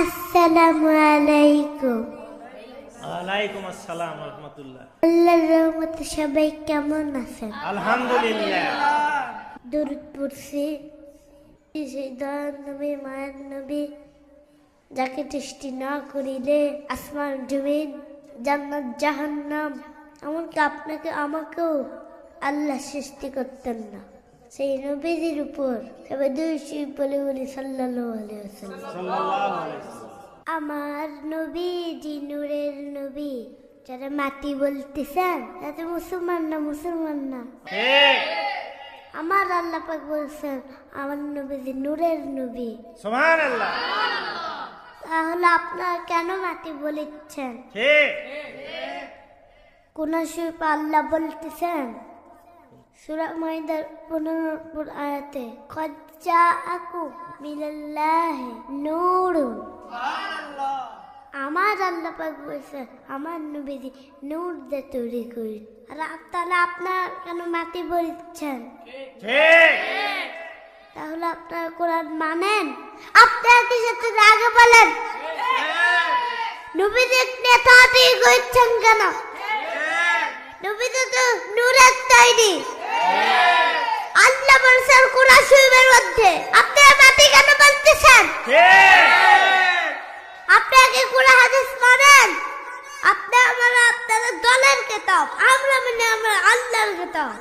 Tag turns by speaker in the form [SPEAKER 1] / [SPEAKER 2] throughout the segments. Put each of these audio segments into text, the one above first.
[SPEAKER 1] আসসালামু আলাইকুম।
[SPEAKER 2] ওয়ালাইকুম আসসালাম রাহমাতুল্লাহ।
[SPEAKER 1] আল্লাহর রহমতে সবাই কেমন আছেন?
[SPEAKER 2] আলহামদুলিল্লাহ।
[SPEAKER 1] দরুদ পড়ছি সেই দয়ার নবী, মায়ের নবী, যাকে সৃষ্টি না করিলে আসমান জমিন জান্নাত জাহান্নাম এমনকি আপনাকে আমাকেও আল্লাহ সৃষ্টি করতেন না। সেই নবীজির উপর সবাই দুইশি বলে বলি সাল্লাল্লাহু আলাইহি ওয়াসাল্লাম। আমার নবীজি নূরের নবী। যারা মাটি বলতেছেন তাতে মুসলমান না আমার আল্লাহ পাক বলছেন আমার নবীজি নূরের নবী।
[SPEAKER 2] সুবহানাল্লাহ।
[SPEAKER 1] তাহলে আপনারা কেন মাটি বলেছেন? কোন শরীফ আল্লাহ বলতেছেন সূরা মাইদার 15 নম্বর আয়াতে কদ জাআকুম মিনাল্লাহি নূরুন। আমার আল্লাহ পাক বলছেন আমার নবীজি নূর দিয়ে তৈরি করি। আর তাহলে আপনারা কেন মাটি বলছেন? তাহলে আপনারা কোরআন মানেন? আপনারা কি সাথে আগে বলেন নবীজি নেতা ঠিক করছেন কেন? নবীজি তো নূরের তৈরি। আল্লাহ বলছেন কোরআন শরীফের মধ্যে। আপনারা মাটি কেন বলতেছেন? আপনারা কি কোরআন হাদিস মানেন? আপনাদের দলের কিতাব, আমরা মানে আমরা আল্লাহর কিতাব।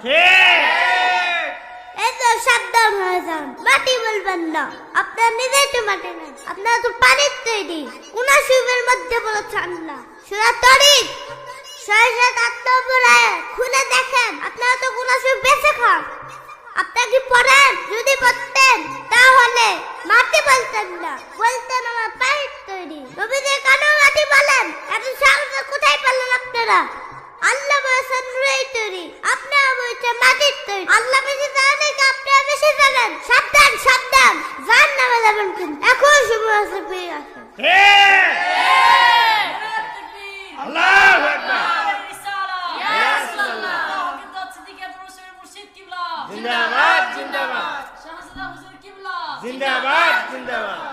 [SPEAKER 1] এই তো সাবধান হয়ে যান, মাটি বলবেন না। আপনারা নিজেই তো মাটি নেন, আপনারা তো পানির তৈরি। কোন শরীফের মধ্যে বলেছেন আল্লাহ সূরা তারিক 6-7-8 নম্বর আয়াত খুলে দেখেন। আপনারা তো কোন শরীফ বেঁচে খান। আপনারা কি পড়েন? যদি পড়তেন তাহলে মাটি বলতেন না, বলতেন আমার পানির তৈরি। নবীজি কেন মাটি বলেন? এত সাহস কোথায় পেলেন আপনারা? আল্লাহ বলেছেন নূরের তৈরি, আপনারা বলছেন মাটির তৈরি। আল্লাহ বেশি জানেন কি আপনারা বেশি জানেন? সাবধান সাবধান, জাহান্নামে যাবেন কিন্তু। এখন সময় আছে, পেয়ে আসেন।
[SPEAKER 2] আল্লাহু আকবার। জিন্দাবাদ জিন্দাবাদ জিন্দাবাদ জিন্দাবাদ।